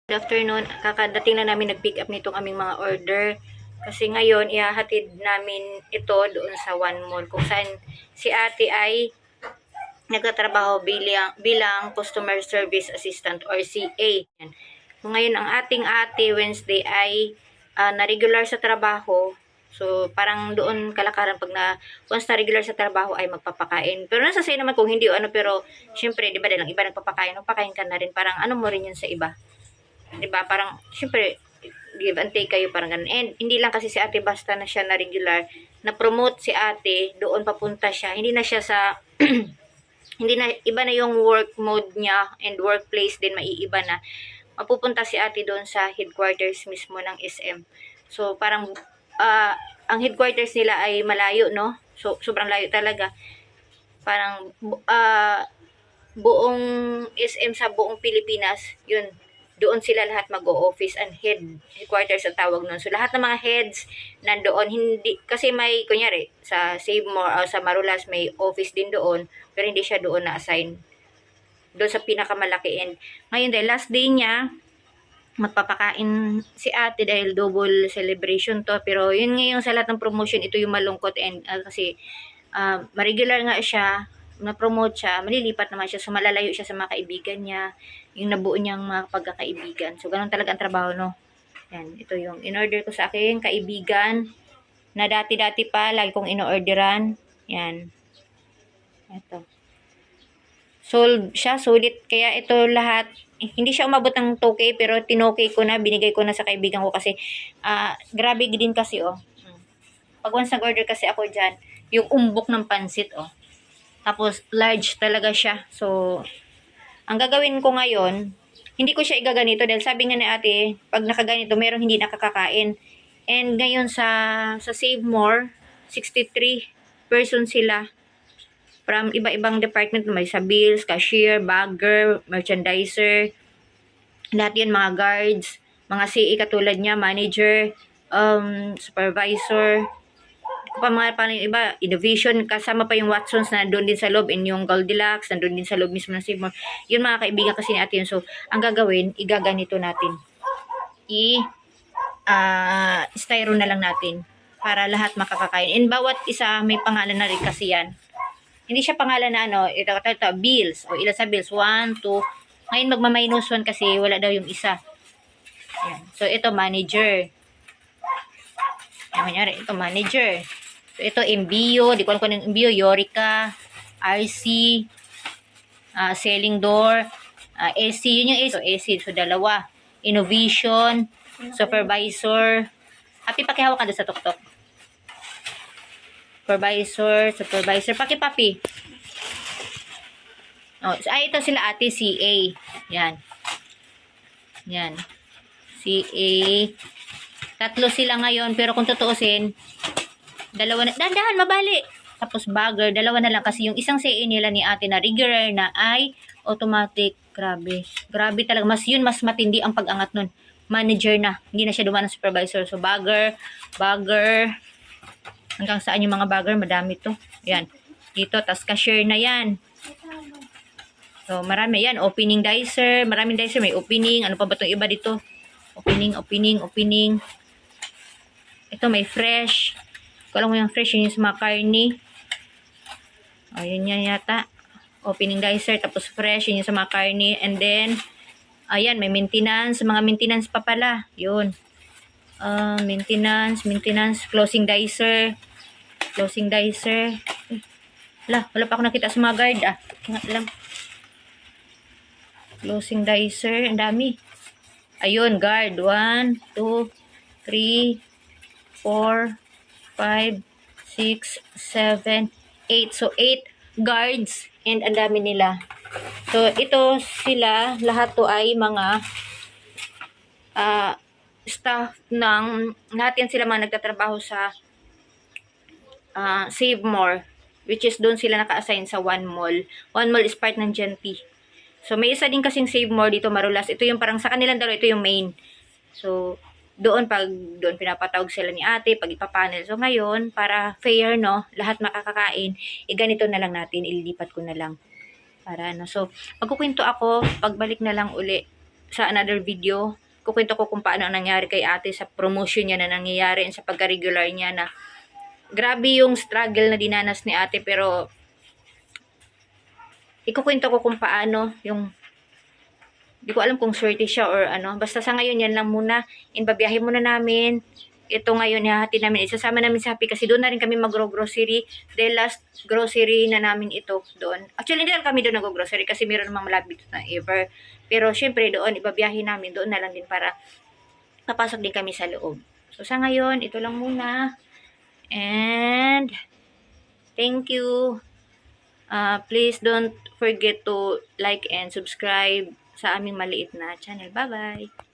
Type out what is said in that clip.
Good afternoon. Kakadating na namin nag-pick up nitong aming mga order. Kasi ngayon, ihahatid namin ito doon sa One Mall. Kung saan si ate ay nagtatrabaho bilang Customer Service Assistant or CA. So ngayon, ang ating ate Wednesday ay na-regular sa trabaho. So parang doon kalakaran pag once na regular sa trabaho ay magpapakain. Pero nasa sa'yo naman kung hindi o ano, pero syempre, di ba lang iba nagpapakain, magpakain ka na rin. Parang ano mo rin yun sa iba. Diba? Parang, syempre, give and take kayo, parang ganun. And, hindi lang kasi si ate basta na siya na regular, na-promote si ate, doon papunta siya. Hindi na siya sa, hindi na, iba na yung work mode niya, and workplace din, maiiba na. Mapupunta si ate doon sa headquarters mismo ng SM. So, parang, ang headquarters nila ay malayo, no? So, sobrang layo talaga. Parang, buong SM sa buong Pilipinas, yun, doon sila lahat mag-o-office and headquarters ang tawag nun. So, lahat ng mga heads nandoon, hindi, kasi may, kunyari, sa Save More o sa Marulas, may office din doon, pero hindi siya doon na-assign. Doon sa pinakamalaki. And ngayon dahil last day niya, magpapakain si ate dahil double celebration to. Pero yun ngayon sa lahat ng promotion, ito yung malungkot. And kasi, ma-regular nga siya, na-promote siya, malilipat naman siya, so malalayo siya sa mga kaibigan niya, yung nabuo niyang mga pagkakaibigan. So, ganun talaga ang trabaho, no? Yan, ito yung in-order ko sa akin, kaibigan, na dati-dati pa, lagi kong in-orderan. Yan. Ito. Sold siya, sulit. Kaya ito lahat, hindi siya umabot ng 2K, pero tinokay ko na, binigay ko na sa kaibigan ko kasi, grabe din kasi, oh. Pag once nag-order kasi ako dyan, yung umbok ng pansit, oh. Tapos, large talaga siya. So, ang gagawin ko ngayon, hindi ko siya igaganito dahil sabi nga ni ate, pag nakaganito, meron hindi nakakakain. And ngayon sa Save More, 63 person sila from iba-ibang department. May sa bills, cashier, bagger, merchandiser, lahat yun, mga guards, mga CA katulad niya, manager, supervisor, pa mga paano yung iba, innovation, kasama pa yung Watsons na doon din sa loob, and yung Goldilocks, na doon din sa loob mismo ng Save More. Yun mga kaibigan kasi ni ate yun. So, ang gagawin, igaganito natin. Styro na lang natin para lahat makakakain. And bawat isa may pangalan na rin kasi yan. Hindi siya pangalan na ano, ito bills, o ilan sa bills, 1, 2, ngayon magma-minus 1 kasi wala daw yung isa. Yan. So, ito manager. Yan, ito manager. So, ito, MBO. Di ko alam kung anong MBO. Yorica, RC, Selling Door, AC. Yun yung AC. So, AC. So, dalawa. Innovation, Supervisor. Happy, pakihawa ka doon sa tuktok. Supervisor. Pakipapi. Oh, so, ito sila ate, CA. Yan. Yan. CA. Tatlo sila ngayon. Pero kung tutuusin, dalawa na, dahan, mabali. Tapos bagger, dalawa na lang kasi yung isang CA nila ni ate na regular na ay automatic. Grabe. Grabe talaga. Mas matindi ang pag-angat nun. Manager na. Hindi na siya dumaan ng supervisor. So bagger. Hanggang saan yung mga bagger? Madami to. Yan. Dito, tas cashier na yan. So marami yan. Opening dicer. Maraming dicer. May opening. Ano pa ba itong iba dito? Opening. Ito may fresh. Alam mo yung fresh, yun yung sa mga karni. O, yun yan yata. Opening dicer, tapos fresh, yun yung sa mga karni. And then, ayan, may maintenance. Mga maintenance pa pala. Yun. Maintenance, closing dicer. Wala pa ako nakita sa mga guard, Ingat lang. Closing dicer, ang dami. Ayun, guard. 1, 2, 3, 4, 5, 6, 7, 8. So, 8 guards and ang dami nila. So, ito sila, lahat to ay mga staff ng, lahat yan sila mga nagtatrabaho sa Save More, which is doon sila naka-assign sa One Mall. One Mall is part ng Genpi. So, may isa din kasing Save More dito, Marulas. Ito yung parang sa kanilang dalawa, ito yung main. So, doon pinapatawag sila ni ate pag ipapanel. So ngayon, para fair, no, lahat makakakain, ganito na lang natin, ililipat ko na lang para ano. So magkukwento ako pagbalik na lang uli sa another video. Kukwento ko kung paano ang nangyari kay ate sa promotion niya na nangyayari sa pagka-regular niya na grabe yung struggle na dinanas ni ate, pero ikukwento ko kung paano yung di ko alam kung swerte siya or ano. Basta sa ngayon yan lang muna. Inbabiyahe muna namin. Ito ngayon, hahati namin. Isasama namin sa Happy kasi doon na rin kami mag-grocery. The last grocery na namin ito doon. Actually, hindi lang kami doon nag-grocery kasi meron namang malapit na ever. Pero syempre doon, ibabiyahe namin. Doon na lang din para papasok din kami sa loob. So sa ngayon, ito lang muna. And thank you. Please don't forget to like and subscribe sa aming maliit na channel. Bye-bye!